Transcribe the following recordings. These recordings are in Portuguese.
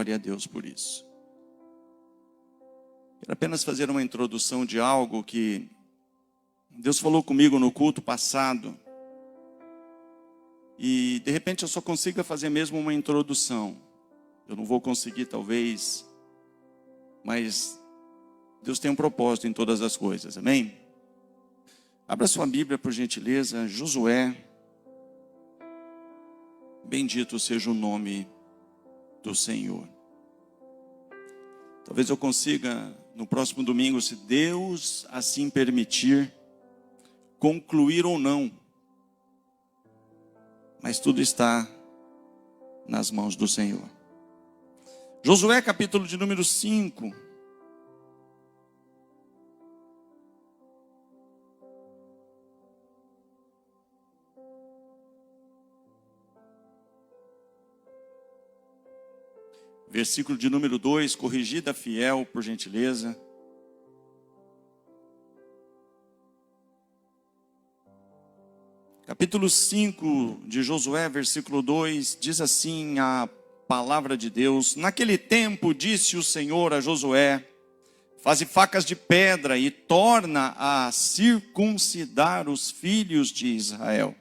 glória a Deus por isso. Quero apenas fazer uma introdução de algo que Deus falou comigo no culto passado. E de repente eu só consigo fazer mesmo uma introdução. Eu não vou conseguir talvez, mas Deus tem um propósito em todas as coisas, amém? Abra sua Bíblia por gentileza, Josué. Bendito seja o nome do Senhor. Talvez eu consiga no próximo domingo, se Deus assim permitir, concluir ou não. Mas tudo está nas mãos do Senhor. Josué capítulo de número 5. Versículo de número 2, corrigida fiel, por gentileza. Capítulo 5 de Josué, versículo 2, diz assim a palavra de Deus: Naquele tempo disse o Senhor a Josué: Faze facas de pedra e torna a circuncidar os filhos de Israel.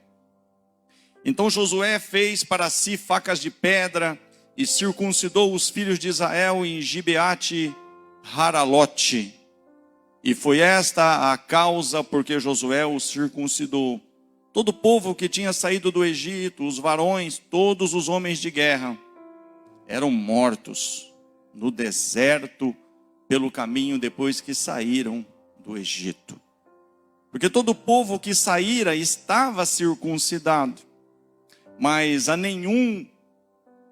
Então Josué fez para si facas de pedra e circuncidou os filhos de Israel em Gibeate Haralote. E foi esta a causa porque Josué os circuncidou. Todo o povo que tinha saído do Egito, os varões, todos os homens de guerra, eram mortos no deserto pelo caminho depois que saíram do Egito. Porque todo o povo que saíra estava circuncidado, mas a nenhum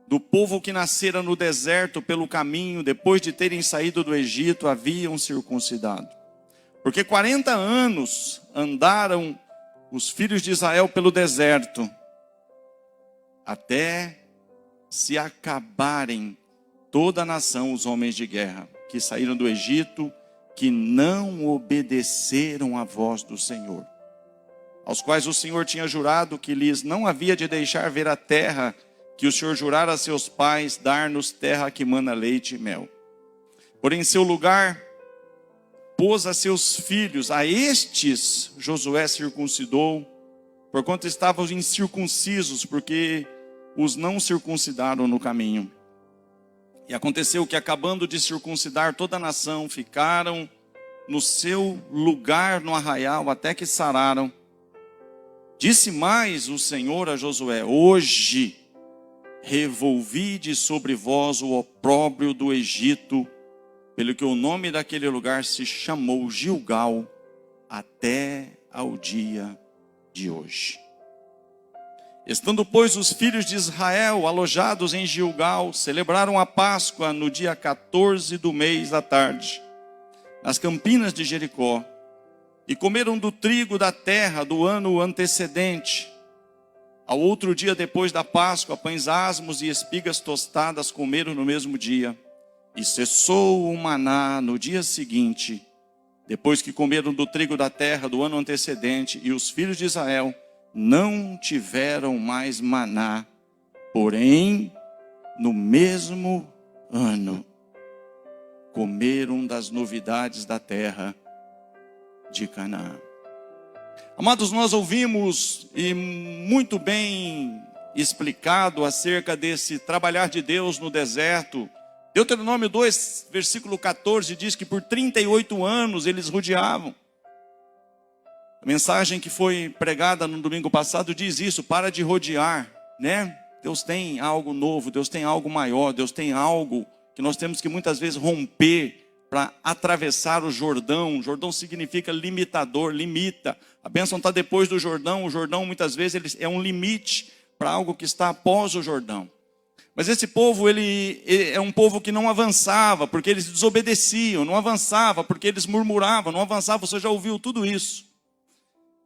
do povo que nascera no deserto pelo caminho, depois de terem saído do Egito, haviam circuncidado. Porque 40 anos andaram os filhos de Israel pelo deserto, até se acabarem toda a nação, os homens de guerra, que saíram do Egito, que não obedeceram à voz do Senhor, aos quais o Senhor tinha jurado que lhes não havia de deixar ver a terra, que o Senhor jurara a seus pais, dar-nos terra que mana leite e mel. Porém, em seu lugar, pôs a seus filhos, a estes Josué circuncidou, porquanto estavam incircuncisos, porque os não circuncidaram no caminho. E aconteceu que, acabando de circuncidar toda a nação, ficaram no seu lugar no arraial, até que sararam. Disse mais o Senhor a Josué: Hoje revolvide sobre vós o opróbrio do Egito, pelo que o nome daquele lugar se chamou Gilgal até ao dia de hoje. Estando, pois, os filhos de Israel alojados em Gilgal, celebraram a Páscoa no dia 14 do mês à tarde, nas campinas de Jericó, e comeram do trigo da terra do ano antecedente. Ao outro dia depois da Páscoa, pães asmos e espigas tostadas comeram no mesmo dia. E cessou o maná no dia seguinte, depois que comeram do trigo da terra do ano antecedente, e os filhos de Israel não tiveram mais maná, porém, no mesmo ano, comeram das novidades da terra de Canaã. Amados, nós ouvimos e muito bem explicado acerca desse trabalhar de Deus no deserto. Deuteronômio 2, versículo 14 diz que por 38 anos eles rodeavam. A mensagem que foi pregada no domingo passado diz isso: para de rodear, né? Deus tem algo novo, Deus tem algo maior, Deus tem algo que nós temos que muitas vezes romper para atravessar o Jordão. O Jordão significa limitador, limita. A bênção está depois do Jordão. O Jordão muitas vezes é um limite para algo que está após o Jordão. Mas esse povo, ele é um povo que não avançava, porque eles desobedeciam, não avançava, porque eles murmuravam, não avançava. Você já ouviu tudo isso.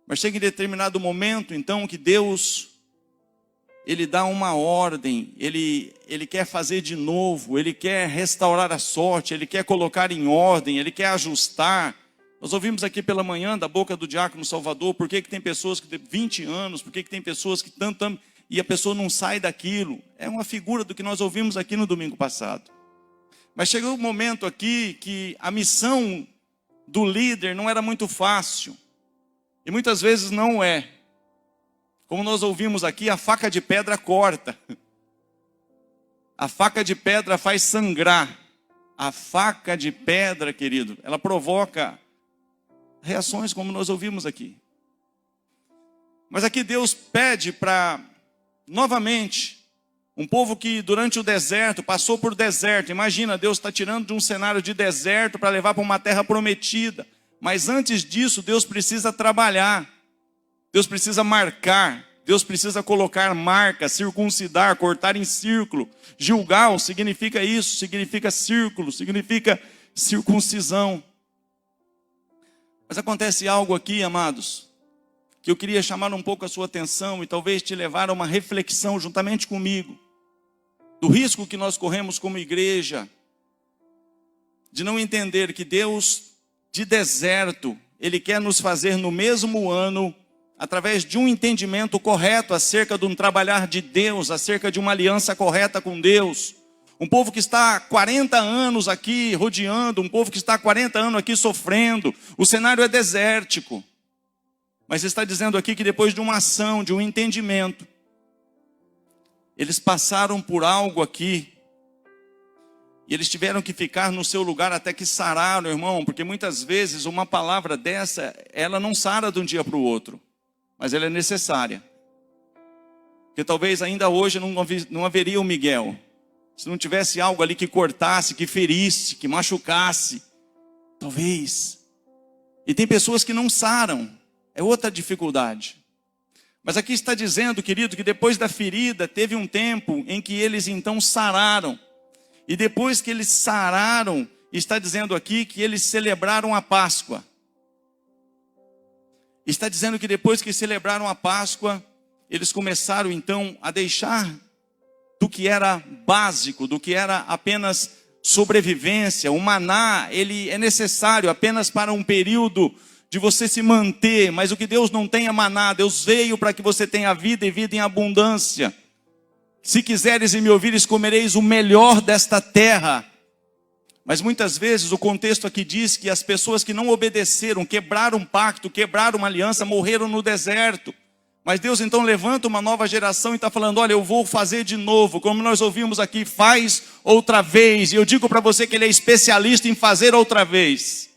Mas chega em determinado momento, então, que Deus, Ele dá uma ordem, Ele quer fazer de novo, Ele quer restaurar a sorte, Ele quer colocar em ordem, Ele quer ajustar. Nós ouvimos aqui pela manhã, da boca do diácono Salvador, por que tem pessoas que têm 20 anos, por que tem pessoas que tanto, e a pessoa não sai daquilo. É uma figura do que nós ouvimos aqui no domingo passado. Mas chegou um momento aqui que a missão do líder não era muito fácil. E muitas vezes não é. Como nós ouvimos aqui, a faca de pedra corta. A faca de pedra faz sangrar. A faca de pedra, querido, ela provoca reações como nós ouvimos aqui. Mas aqui Deus pede para, novamente, um povo que durante o deserto, passou por deserto. Imagina, Deus está tirando de um cenário de deserto para levar para uma terra prometida. Mas antes disso, Deus precisa trabalhar. Deus precisa marcar. Deus precisa colocar marca, circuncidar, cortar em círculo. Gilgal significa isso, significa círculo, significa circuncisão. Mas acontece algo aqui, amados, que eu queria chamar um pouco a sua atenção e talvez te levar a uma reflexão juntamente comigo. Do risco que nós corremos como igreja, de não entender que Deus de deserto, Ele quer nos fazer no mesmo ano, através de um entendimento correto acerca de um trabalhar de Deus, acerca de uma aliança correta com Deus. Um povo que está há 40 anos aqui rodeando, um povo que está há 40 anos aqui sofrendo, o cenário é desértico. Mas está dizendo aqui que depois de uma ação, de um entendimento, eles passaram por algo aqui, e eles tiveram que ficar no seu lugar até que sararam, irmão, porque muitas vezes uma palavra dessa, ela não sara de um dia para o outro, mas ela é necessária. Porque talvez ainda hoje não haveria o Miguel, se não tivesse algo ali que cortasse, que ferisse, que machucasse, talvez. E tem pessoas que não saram, é outra dificuldade. Mas aqui está dizendo, querido, que depois da ferida, teve um tempo em que eles então sararam. E depois que eles sararam, está dizendo aqui que eles celebraram a Páscoa. Está dizendo que depois que celebraram a Páscoa, eles começaram então a deixar do que era básico, do que era apenas sobrevivência. O maná, ele é necessário apenas para um período de você se manter, mas o que Deus não tem é maná. Deus veio para que você tenha vida e vida em abundância. Se quiseres e me ouvires, comereis o melhor desta terra. Mas muitas vezes o contexto aqui diz que as pessoas que não obedeceram, quebraram um pacto, quebraram uma aliança, morreram no deserto. Mas Deus então levanta uma nova geração e está falando, olha, eu vou fazer de novo, como nós ouvimos aqui, faz outra vez. E eu digo para você que Ele é especialista em fazer outra vez.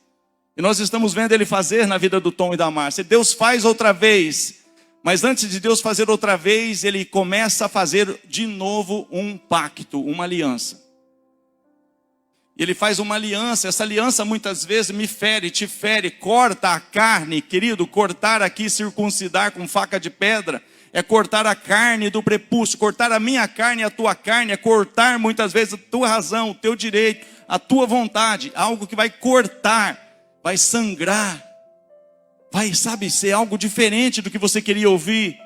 E nós estamos vendo Ele fazer na vida do Tom e da Márcia. Deus faz outra vez. Mas antes de Deus fazer outra vez, Ele começa a fazer de novo um pacto, uma aliança. Ele faz uma aliança. Essa aliança muitas vezes me fere, te fere, corta a carne. Querido, cortar aqui, circuncidar com faca de pedra, é cortar a carne do prepúcio. Cortar a minha carne e a tua carne, é cortar muitas vezes a tua razão, o teu direito, a tua vontade. Algo que vai cortar, vai sangrar, vai, sabe, ser algo diferente do que você queria ouvir.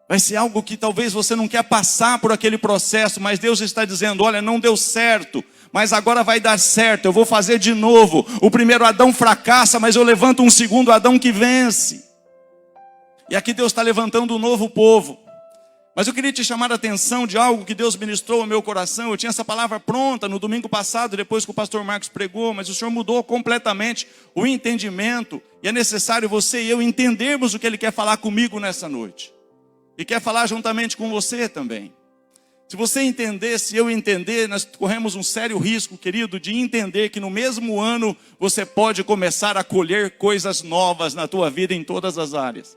Vai ser algo que talvez você não quer passar por aquele processo, mas Deus está dizendo, olha, não deu certo, mas agora vai dar certo, eu vou fazer de novo. O primeiro Adão fracassa, mas eu levanto um segundo Adão que vence. E aqui Deus está levantando um novo povo. Mas eu queria te chamar a atenção de algo que Deus ministrou ao meu coração. Eu tinha essa palavra pronta no domingo passado, depois que o pastor Marcos pregou, mas o Senhor mudou completamente o entendimento. E é necessário você e eu entendermos o que Ele quer falar comigo nessa noite. E quer falar juntamente com você também. Se você entender, se eu entender, nós corremos um sério risco, querido, de entender que no mesmo ano você pode começar a colher coisas novas na tua vida em todas as áreas.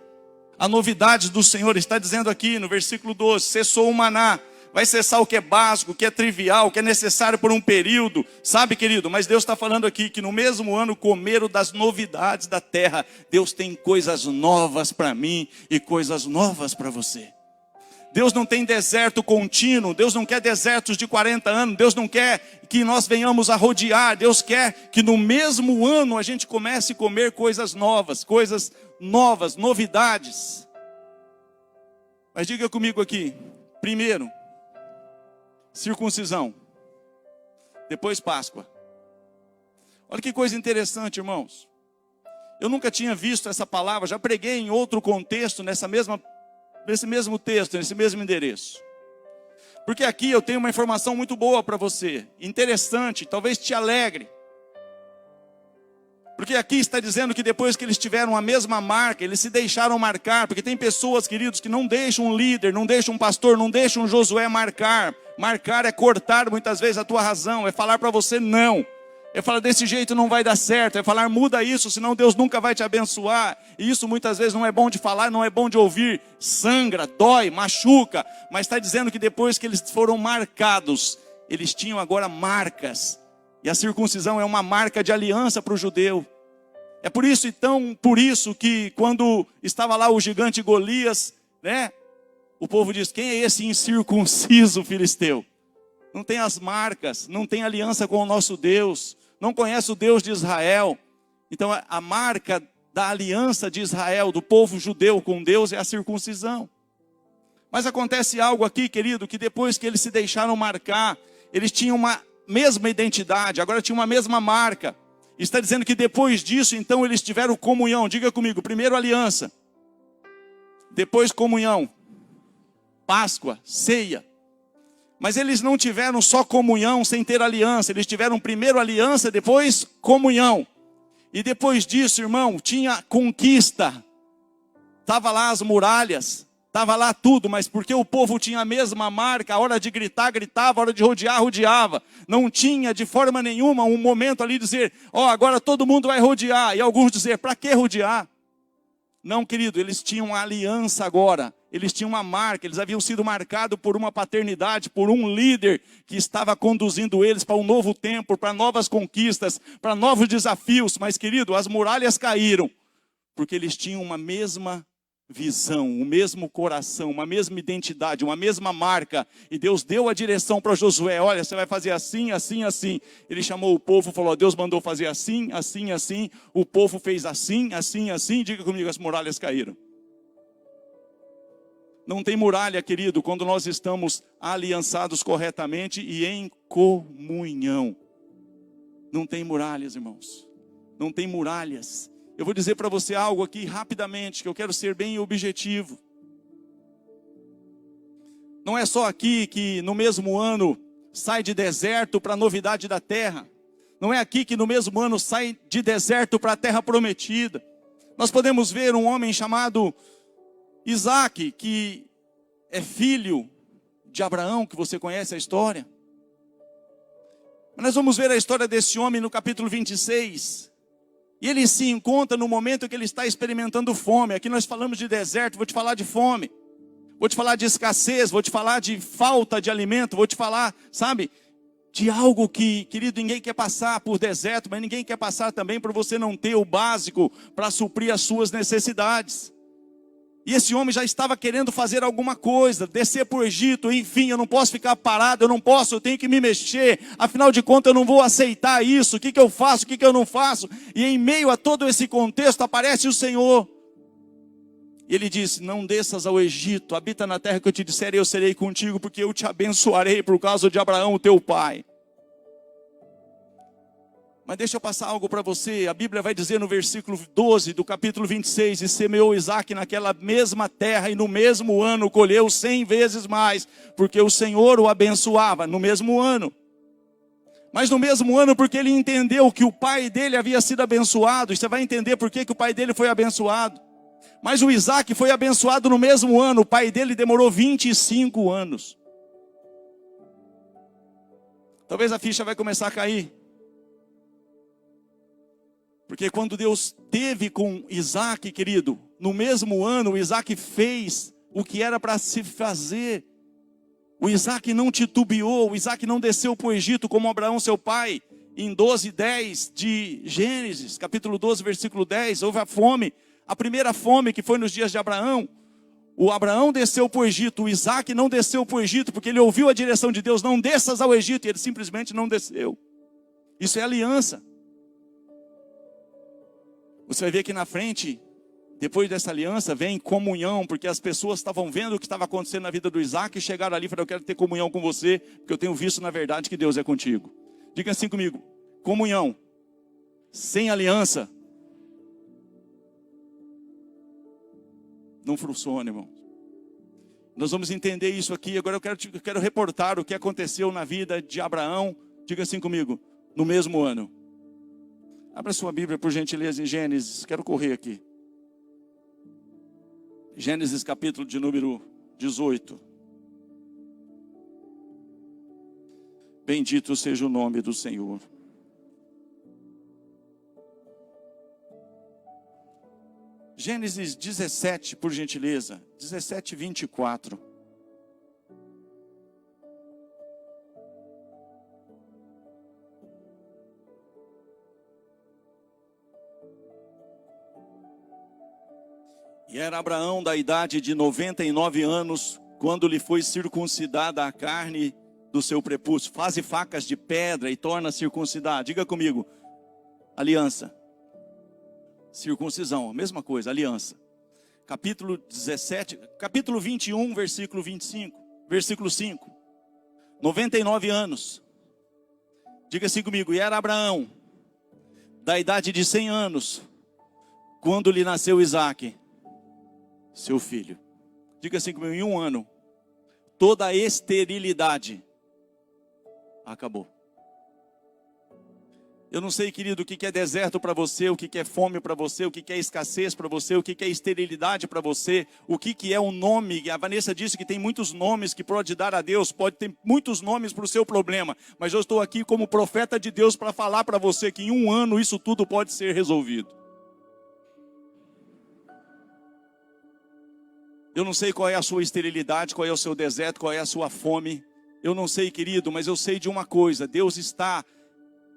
A novidade do Senhor está dizendo aqui no versículo 12, cessou o maná, vai cessar o que é básico, o que é trivial, o que é necessário por um período, sabe, querido? Mas Deus está falando aqui que no mesmo ano comeram das novidades da terra. Deus tem coisas novas para mim e coisas novas para você. Deus não tem deserto contínuo, Deus não quer desertos de 40 anos, Deus não quer que nós venhamos a rodear, Deus quer que no mesmo ano a gente comece a comer coisas novas, novidades. Mas diga comigo aqui, primeiro, circuncisão, depois Páscoa. Olha que coisa interessante, irmãos. Eu nunca tinha visto essa palavra, já preguei em outro contexto, nesse mesmo texto, nesse mesmo endereço. Porque aqui eu tenho uma informação muito boa para você, interessante, talvez te alegre. Porque aqui está dizendo que depois que eles tiveram a mesma marca, eles se deixaram marcar. Porque tem pessoas, queridos, que não deixam um líder, não deixam um pastor, não deixam um Josué marcar. Marcar é cortar muitas vezes a tua razão, é falar para você não. É falar desse jeito não vai dar certo, é falar muda isso, senão Deus nunca vai te abençoar. E isso muitas vezes não é bom de falar, não é bom de ouvir. Sangra, dói, machuca. Mas está dizendo que depois que eles foram marcados, eles tinham agora marcas. E a circuncisão é uma marca de aliança para o judeu. É por isso então, que quando estava lá o gigante Golias, né? O povo diz, quem é esse incircunciso filisteu? Não tem as marcas, não tem aliança com o nosso Deus, não conhece o Deus de Israel. Então a marca da aliança de Israel, do povo judeu com Deus, é a circuncisão. Mas acontece algo aqui, querido, que depois que eles se deixaram marcar, eles tinham uma mesma identidade, agora tinham uma mesma marca. Está dizendo que depois disso, então, eles tiveram comunhão. Diga comigo, primeiro aliança, depois comunhão, Páscoa, ceia. Mas eles não tiveram só comunhão sem ter aliança. Eles tiveram primeiro aliança, depois comunhão. E depois disso, irmão, tinha conquista. Estava lá as muralhas, estava lá tudo, mas porque o povo tinha a mesma marca, a hora de gritar, gritava, a hora de rodear, rodeava. Não tinha de forma nenhuma um momento ali dizer, agora todo mundo vai rodear. E alguns dizer, para que rodear? Não, querido, eles tinham uma aliança agora. Eles tinham uma marca, eles haviam sido marcados por uma paternidade, por um líder que estava conduzindo eles para um novo tempo, para novas conquistas, para novos desafios. Mas, querido, as muralhas caíram, porque eles tinham uma mesma visão, o mesmo coração, uma mesma identidade, uma mesma marca. E Deus deu a direção para Josué, olha, você vai fazer assim, assim, assim. Ele chamou o povo, falou, Deus mandou fazer assim, assim, assim. O povo fez assim, assim, assim. Diga comigo, as muralhas caíram. Não tem muralha, querido, quando nós estamos aliançados corretamente e em comunhão. Não tem muralhas, irmãos. Não tem muralhas. Eu vou dizer para você algo aqui rapidamente, que eu quero ser bem objetivo. Não é só aqui que no mesmo ano sai de deserto para a novidade da terra. Não é aqui que no mesmo ano sai de deserto para a terra prometida. Nós podemos ver um homem chamado Isaac, que é filho de Abraão, que você conhece a história. Mas nós vamos ver a história desse homem no capítulo 26. E ele se encontra no momento que ele está experimentando fome. Aqui nós falamos de deserto, vou te falar de fome. Vou te falar de escassez, vou te falar de falta de alimento, vou te falar, sabe, de algo que, querido, ninguém quer passar por deserto, mas ninguém quer passar também por você não ter o básico para suprir as suas necessidades. E esse homem já estava querendo fazer alguma coisa, descer para o Egito, enfim, eu não posso ficar parado, eu tenho que me mexer, afinal de contas eu não vou aceitar isso, o que eu faço, o que eu não faço? E em meio a todo esse contexto aparece o Senhor. E ele disse, não desças ao Egito, habita na terra que eu te disser e eu serei contigo, porque eu te abençoarei por causa de Abraão, o teu pai. Mas deixa eu passar algo para você. A Bíblia vai dizer no versículo 12 do capítulo 26, e semeou Isaac naquela mesma terra, e no mesmo ano colheu 100 vezes mais, porque o Senhor o abençoava no mesmo ano. Mas no mesmo ano, porque ele entendeu que o pai dele havia sido abençoado, e você vai entender por que o pai dele foi abençoado. Mas o Isaac foi abençoado no mesmo ano, o pai dele demorou 25 anos. Talvez a ficha vai começar a cair. Porque quando Deus teve com Isaac, querido, no mesmo ano, Isaac fez o que era para se fazer. O Isaac não titubeou, o Isaac não desceu para o Egito como Abraão, seu pai. Em 12:10 de Gênesis, capítulo 12, versículo 10, houve a fome. A primeira fome que foi nos dias de Abraão. O Abraão desceu para o Egito, o Isaac não desceu para o Egito, porque ele ouviu a direção de Deus, não desças ao Egito, e ele simplesmente não desceu. Isso é aliança. Você vai ver que na frente, depois dessa aliança, vem comunhão, porque as pessoas estavam vendo o que estava acontecendo na vida do Isaac e chegaram ali e falaram, eu quero ter comunhão com você, porque eu tenho visto na verdade que Deus é contigo. Diga assim comigo, comunhão, sem aliança, não funciona, irmão. Nós vamos entender isso aqui. Agora eu quero reportar o que aconteceu na vida de Abraão. Diga assim comigo, no mesmo ano. Abra sua Bíblia, por gentileza, em Gênesis. Quero correr aqui. Gênesis capítulo de número 18. Bendito seja o nome do Senhor. Gênesis 17, por gentileza. 17, 24. E era Abraão da idade de 99 anos, quando lhe foi circuncidada a carne do seu prepúcio. Faze facas de pedra e torna a circuncidar. Diga comigo, aliança. Circuncisão, a mesma coisa, aliança. Capítulo 17, capítulo 21, versículo 25, versículo 5. 99 anos. Diga assim comigo, e era Abraão da idade de 100 anos, quando lhe nasceu Isaque, seu filho. Diga assim comigo, em um ano, toda a esterilidade acabou. Eu não sei, querido, o que é deserto para você, o que é fome para você, o que é escassez para você, o que é esterilidade para você, o que é um nome. A Vanessa disse que tem muitos nomes que pode dar a Deus, pode ter muitos nomes para o seu problema, mas eu estou aqui como profeta de Deus para falar para você que em um ano isso tudo pode ser resolvido. Eu não sei qual é a sua esterilidade, qual é o seu deserto, qual é a sua fome. Eu não sei, querido, mas eu sei de uma coisa. Deus está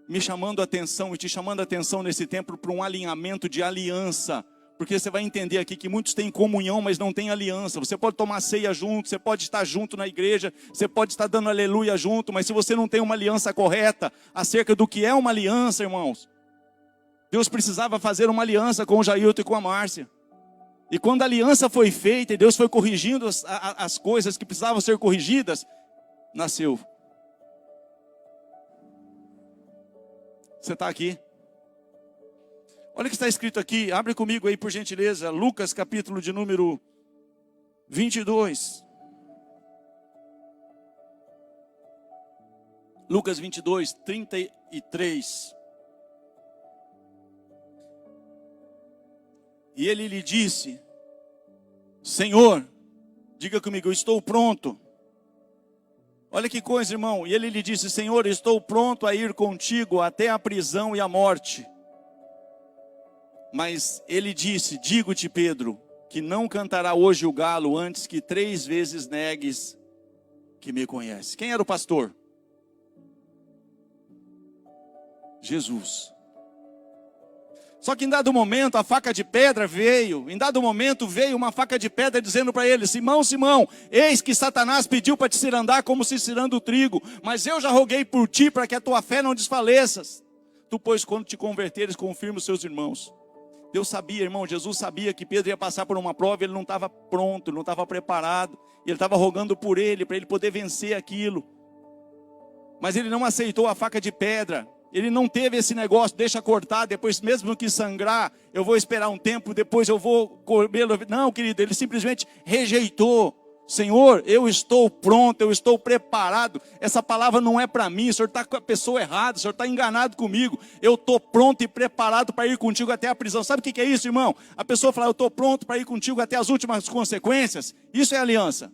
me chamando a atenção e te chamando a atenção nesse tempo para um alinhamento de aliança. Porque você vai entender aqui que muitos têm comunhão, mas não têm aliança. Você pode tomar ceia junto, você pode estar junto na igreja, você pode estar dando aleluia junto, mas se você não tem uma aliança correta acerca do que é uma aliança, irmãos. Deus precisava fazer uma aliança com o Jailton e com a Márcia. E quando a aliança foi feita e Deus foi corrigindo as coisas que precisavam ser corrigidas, nasceu. Você está aqui? Olha o que está escrito aqui, abre comigo aí por gentileza, Lucas capítulo de número 22. Lucas 22, 33. E ele lhe disse, Senhor, diga comigo, eu estou pronto. Olha que coisa, irmão. E ele lhe disse, Senhor, estou pronto a ir contigo até a prisão e a morte. Mas ele disse, digo-te, Pedro, que não cantará hoje o galo antes que 3 vezes negues que me conhece. Quem era o pastor? Jesus. Só que em dado momento a faca de pedra veio. Em dado momento veio uma faca de pedra dizendo para ele, Simão, Simão, eis que Satanás pediu para te cirandar como se ciranda o trigo. Mas eu já roguei por ti para que a tua fé não desfaleças. Tu, pois, quando te converteres, confirma os seus irmãos. Deus sabia, irmão, Jesus sabia que Pedro ia passar por uma prova. Ele não estava pronto, ele não estava preparado. Ele estava rogando por ele, para ele poder vencer aquilo. Mas ele não aceitou a faca de pedra. Ele não teve esse negócio, deixa cortar, depois mesmo que sangrar, eu vou esperar um tempo, depois eu vou comer. Não, querido, ele simplesmente rejeitou. Senhor, eu estou pronto, eu estou preparado. Essa palavra não é para mim, o Senhor está com a pessoa errada, o Senhor está enganado comigo. Eu estou pronto e preparado para ir contigo até a prisão. Sabe o que é isso, irmão? A pessoa fala, eu estou pronto para ir contigo até as últimas consequências. Isso é aliança.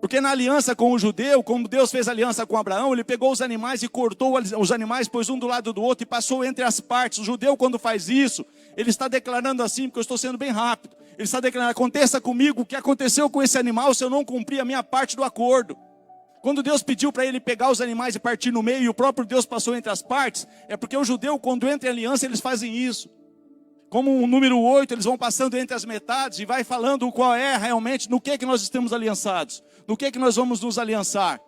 Porque na aliança com o judeu, como Deus fez aliança com Abraão, ele pegou os animais e cortou os animais, pôs um do lado do outro e passou entre as partes. O judeu, quando faz isso, ele está declarando assim, porque eu estou sendo bem rápido. Ele está declarando, aconteça comigo o que aconteceu com esse animal se eu não cumprir a minha parte do acordo. Quando Deus pediu para ele pegar os animais e partir no meio, e o próprio Deus passou entre as partes, é porque o judeu, quando entra em aliança, eles fazem isso. Como o número 8, eles vão passando entre as metades e vai falando qual é realmente, no que nós estamos aliançados. No que nós vamos nos aliançar.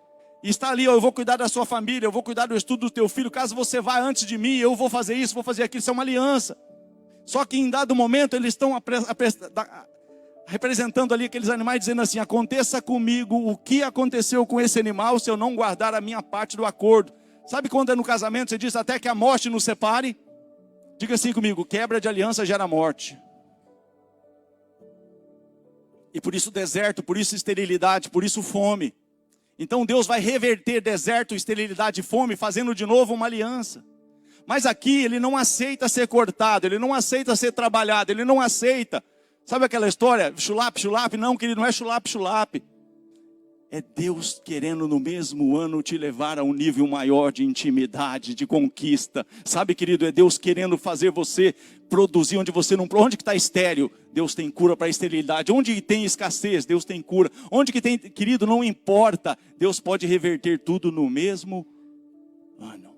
E está ali, eu vou cuidar da sua família, eu vou cuidar do estudo do teu filho. Caso você vá antes de mim, eu vou fazer isso, vou fazer aquilo. Isso é uma aliança. Só que em dado momento, eles estão representando ali aqueles animais, dizendo assim, aconteça comigo o que aconteceu com esse animal se eu não guardar a minha parte do acordo. Sabe quando é no casamento, você diz até que a morte nos separe? Diga assim comigo, quebra de aliança gera morte. E por isso deserto, por isso esterilidade, por isso fome. Então Deus vai reverter deserto, esterilidade e fome, fazendo de novo uma aliança. Mas aqui ele não aceita ser cortado, ele não aceita ser trabalhado, ele não aceita. Sabe aquela história, chulap, chulap? Não, querido, não é chulap, chulap. É Deus querendo no mesmo ano te levar a um nível maior de intimidade, de conquista. Sabe, querido, é Deus querendo fazer você produzir onde você não... Onde que está estéril? Deus tem cura para a esterilidade. Onde tem escassez? Deus tem cura. Onde que tem... Querido, não importa. Deus pode reverter tudo no mesmo ano.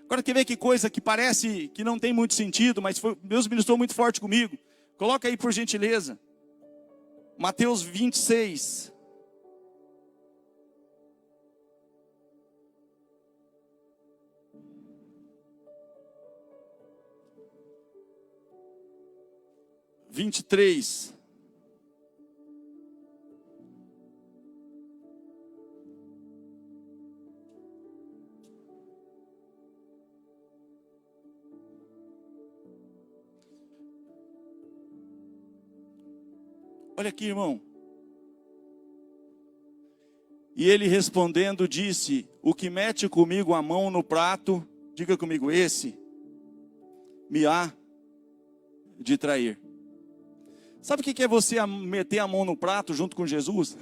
Agora quer ver que coisa que parece que não tem muito sentido, mas Deus ministrou muito forte comigo. Coloca aí por gentileza. Mateus 26. (23) Olha aqui, irmão. E ele respondendo disse: o que mete comigo a mão no prato, diga comigo, esse me há de trair. Sabe o que é você meter a mão no prato junto com Jesus?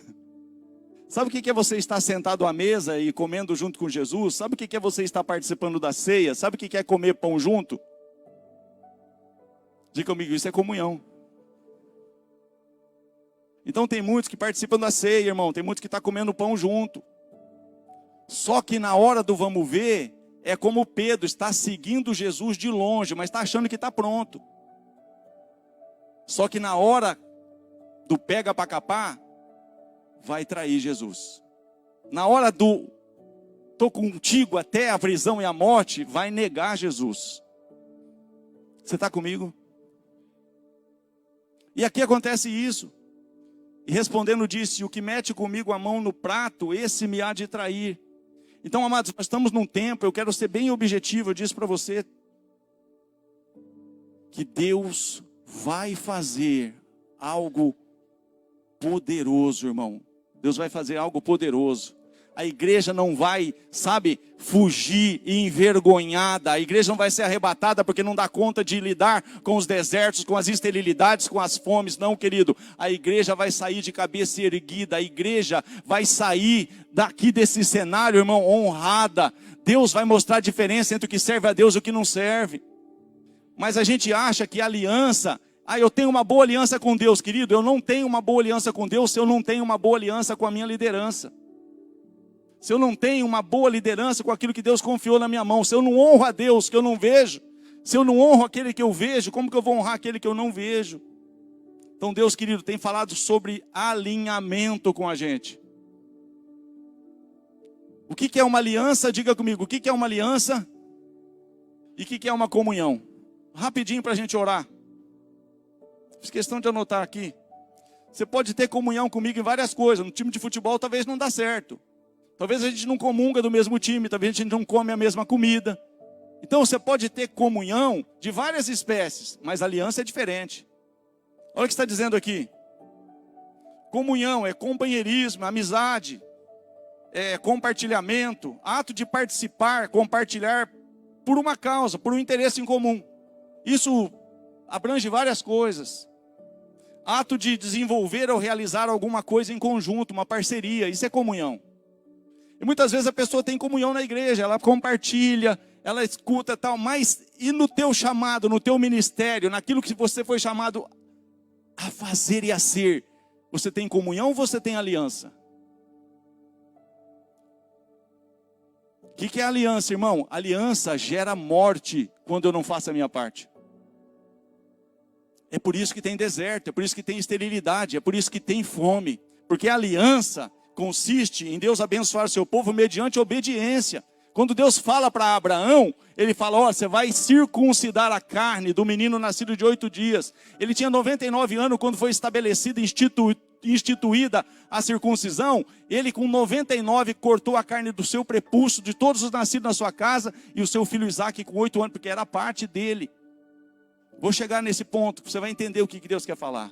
Sabe o que é você estar sentado à mesa e comendo junto com Jesus? Sabe o que é você estar participando da ceia? Sabe o que é comer pão junto? Diga comigo, isso é comunhão. Então tem muitos que participam da ceia, irmão. Tem muitos que estão comendo pão junto. Só que na hora do vamos ver, é como Pedro está seguindo Jesus de longe, mas está achando que está pronto. Só que na hora do pega para capar, vai trair Jesus. Na hora do estou contigo até a prisão e a morte, vai negar Jesus. Você está comigo? E aqui acontece isso. E respondendo disse: o que mete comigo a mão no prato, esse me há de trair. Então, amados, nós estamos num tempo, eu quero ser bem objetivo, eu disse para você, que Deus vai fazer algo poderoso, irmão. Deus vai fazer algo poderoso. A igreja não vai, sabe, fugir envergonhada. A igreja não vai ser arrebatada porque não dá conta de lidar com os desertos, com as esterilidades, com as fomes. Não, querido. A igreja vai sair de cabeça erguida. A igreja vai sair daqui desse cenário, irmão, honrada. Deus vai mostrar a diferença entre o que serve a Deus e o que não serve. Mas a gente acha que a aliança... eu tenho uma boa aliança com Deus, querido. Eu não tenho uma boa aliança com Deus se eu não tenho uma boa aliança com a minha liderança. Se eu não tenho uma boa liderança com aquilo que Deus confiou na minha mão. Se eu não honro a Deus que eu não vejo. Se eu não honro aquele que eu vejo, como que eu vou honrar aquele que eu não vejo? Então Deus, querido, tem falado sobre alinhamento com a gente. O que é uma aliança? Diga comigo, o que é uma aliança? E o que é uma comunhão? Rapidinho para a gente orar. Fiz questão de anotar aqui. Você pode ter comunhão comigo em várias coisas. No time de futebol talvez não dá certo. Talvez a gente não comunga do mesmo time. Talvez a gente não come a mesma comida. Então você pode ter comunhão de várias espécies. Mas aliança é diferente. Olha o que está dizendo aqui. Comunhão é companheirismo, amizade. É compartilhamento. Ato de participar, compartilhar por uma causa, por um interesse em comum. Isso abrange várias coisas. Ato de desenvolver ou realizar alguma coisa em conjunto, uma parceria, isso é comunhão. E muitas vezes a pessoa tem comunhão na igreja, ela compartilha, ela escuta tal, mas e no teu chamado, no teu ministério, naquilo que você foi chamado a fazer e a ser, você tem comunhão ou você tem aliança? O que é aliança, irmão? Aliança gera morte quando eu não faço a minha parte. É por isso que tem deserto, é por isso que tem esterilidade, é por isso que tem fome. Porque a aliança consiste em Deus abençoar o seu povo mediante obediência. Quando Deus fala para Abraão, ele fala, ó, você vai circuncidar a carne do menino nascido de 8 dias. Ele tinha 99 anos quando foi estabelecida, instituída a circuncisão. Ele com 99 cortou a carne do seu prepúcio, de todos os nascidos na sua casa, e o seu filho Isaque com 8 anos, porque era parte dele. Vou chegar nesse ponto, você vai entender o que Deus quer falar.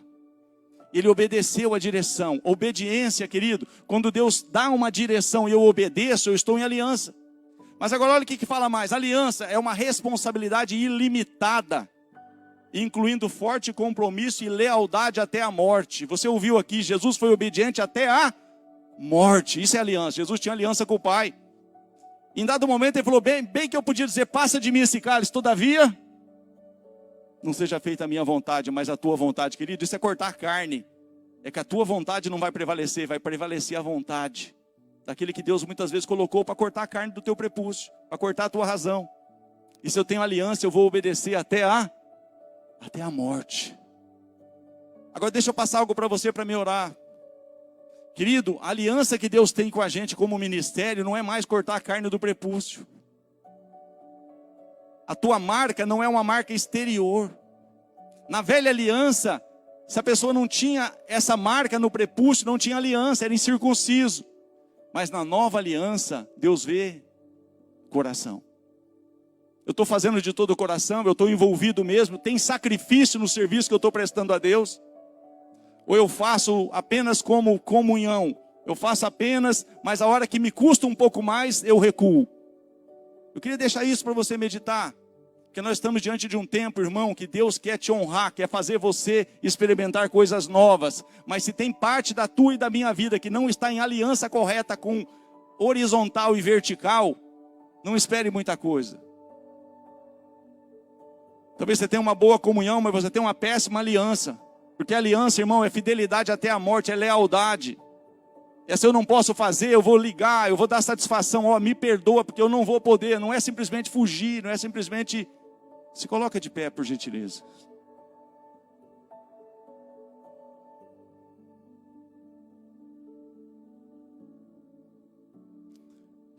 ele obedeceu a direção. Obediência, querido, quando Deus dá uma direção e eu obedeço, eu estou em aliança. Mas agora olha o que fala mais. Aliança é uma responsabilidade ilimitada, incluindo forte compromisso e lealdade até a morte. Você ouviu aqui, Jesus foi obediente até a morte. Isso é aliança. Jesus tinha aliança com o Pai. Em dado momento ele falou, bem que eu podia dizer, passa de mim esse cálice, todavia, não seja feita a minha vontade, mas a tua vontade, querido. Isso é cortar carne. É que a tua vontade não vai prevalecer a vontade daquele que Deus muitas vezes colocou para cortar a carne do teu prepúcio, para cortar a tua razão. E se eu tenho aliança, eu vou obedecer até a morte. Agora deixa eu passar algo para você para me orar. Querido, a aliança que Deus tem com a gente como ministério não é mais cortar a carne do prepúcio. A tua marca não é uma marca exterior. Na velha aliança, se a pessoa não tinha essa marca no prepúcio, não tinha aliança, era incircunciso. Mas na nova aliança, Deus vê coração. Eu estou fazendo de todo o coração, eu estou envolvido mesmo, tem sacrifício no serviço que eu estou prestando a Deus. Ou eu faço apenas como comunhão, eu faço apenas, mas a hora que me custa um pouco mais, eu recuo. Eu queria deixar isso para você meditar, porque nós estamos diante de um tempo, irmão, que Deus quer te honrar, quer fazer você experimentar coisas novas. Mas se tem parte da tua e da minha vida que não está em aliança correta com horizontal e vertical, não espere muita coisa. Talvez você tenha uma boa comunhão, mas você tenha uma péssima aliança. Porque aliança, irmão, é fidelidade até a morte, é lealdade. Essa eu não posso fazer, eu vou ligar, eu vou dar satisfação, me perdoa, porque eu não vou poder. Não é simplesmente fugir, não é simplesmente... Se coloca de pé, por gentileza.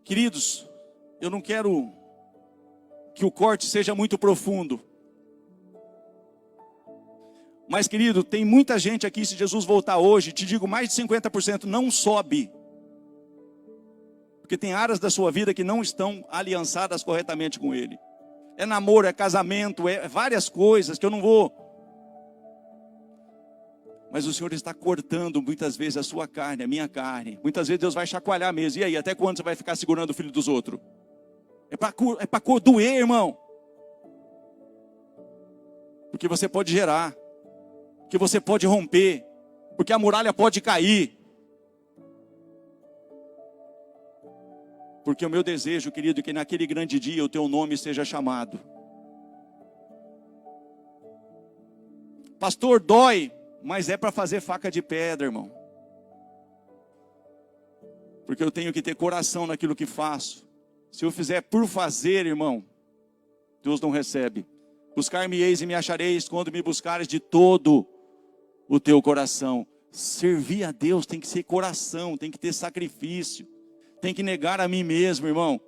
Queridos, eu não quero que o corte seja muito profundo. Mas, querido, tem muita gente aqui, se Jesus voltar hoje, te digo, mais de 50% não sobe. Porque tem áreas da sua vida que não estão aliançadas corretamente com Ele. É namoro, é casamento, é várias coisas que eu não vou. Mas o Senhor está cortando muitas vezes a sua carne, a minha carne. Muitas vezes Deus vai chacoalhar mesmo. E aí, até quando você vai ficar segurando o filho dos outros? É para doer, irmão. Porque você pode gerar. Que você pode romper, porque a muralha pode cair. Porque o meu desejo, querido, é que naquele grande dia o teu nome seja chamado. Pastor, dói, mas é para fazer faca de pedra, irmão. Porque eu tenho que ter coração naquilo que faço. Se eu fizer por fazer, irmão, Deus não recebe. Buscar-me-eis e me achareis quando me buscares de todo o teu coração. Servir a Deus tem que ser coração, tem que ter sacrifício, tem que negar a mim mesmo, irmão.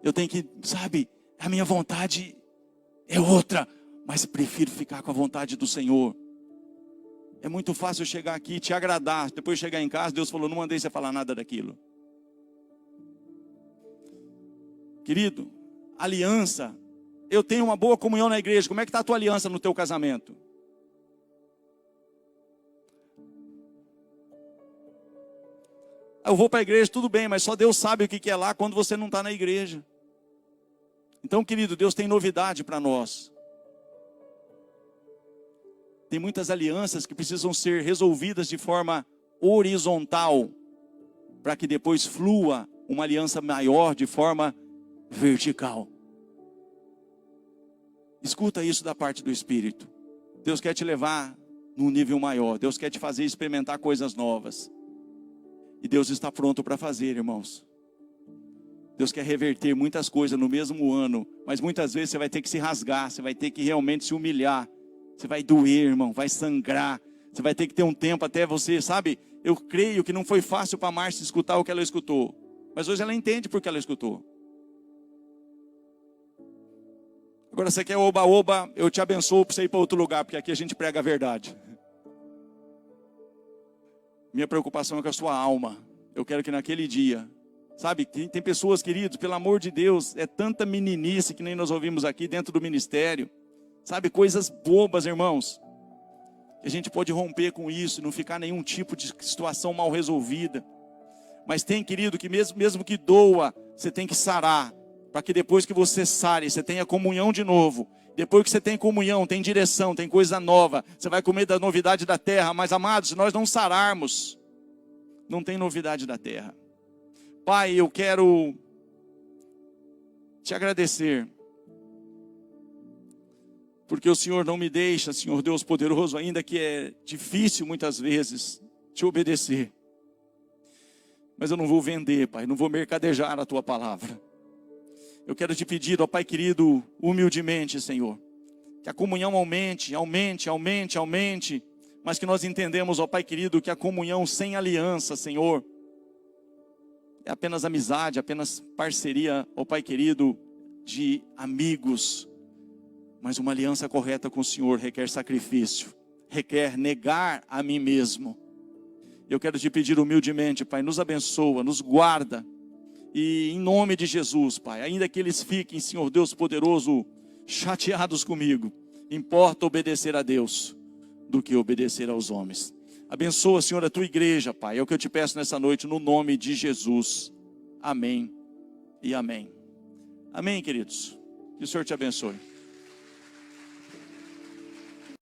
Eu tenho que, a minha vontade é outra, mas prefiro ficar com a vontade do Senhor. É muito fácil eu chegar aqui e te agradar, depois chegar em casa, Deus falou, não mandei você falar nada daquilo. Querido, aliança, eu tenho uma boa comunhão na igreja, como é que está a tua aliança no teu casamento? Eu vou para a igreja, tudo bem, mas só Deus sabe o que é lá quando você não está na igreja. Então, querido, Deus tem novidade para nós. Tem muitas alianças que precisam ser resolvidas de forma horizontal, para que depois flua uma aliança maior de forma vertical. Escuta isso da parte do Espírito. Deus quer te levar num nível maior. Deus quer te fazer experimentar coisas novas. E Deus está pronto para fazer, irmãos. Deus quer reverter muitas coisas no mesmo ano. Mas muitas vezes você vai ter que se rasgar. Você vai ter que realmente se humilhar. Você vai doer, irmão. Vai sangrar. Você vai ter que ter um tempo até você, Eu creio que não foi fácil para a Márcia escutar o que ela escutou. Mas hoje ela entende porque ela escutou. Agora você quer oba-oba, eu te abençoo para você ir para outro lugar. Porque aqui a gente prega a verdade. Minha preocupação é com a sua alma. Eu quero que naquele dia, tem pessoas, queridos, pelo amor de Deus, é tanta meninice que nem nós ouvimos aqui dentro do ministério. Coisas bobas, irmãos. que a gente pode romper com isso, não ficar nenhum tipo de situação mal resolvida. Mas tem, querido, que mesmo que doa, você tem que sarar, para que depois que você sare, você tenha comunhão de novo. Depois que você tem comunhão, tem direção, tem coisa nova, você vai comer da novidade da terra. Mas, amados, se nós não sararmos, não tem novidade da terra. Pai, eu quero te agradecer, porque o Senhor não me deixa, Senhor Deus poderoso, ainda que é difícil muitas vezes te obedecer. Mas eu não vou vender, Pai, não vou mercadejar a tua palavra. Eu quero te pedir, ó Pai querido, humildemente, Senhor, que a comunhão aumente, mas que nós entendemos, ó Pai querido, que a comunhão sem aliança, Senhor, é apenas amizade, apenas parceria, ó Pai querido, de amigos. Mas uma aliança correta com o Senhor requer sacrifício, requer negar a mim mesmo. Eu quero te pedir humildemente, Pai, nos abençoa, nos guarda. E em nome de Jesus, Pai, ainda que eles fiquem, Senhor Deus poderoso, chateados comigo, importa obedecer a Deus do que obedecer aos homens. Abençoa, Senhor, a tua igreja, Pai. É o que eu te peço nessa noite, no nome de Jesus. Amém e amém. Amém, queridos. Que o Senhor te abençoe.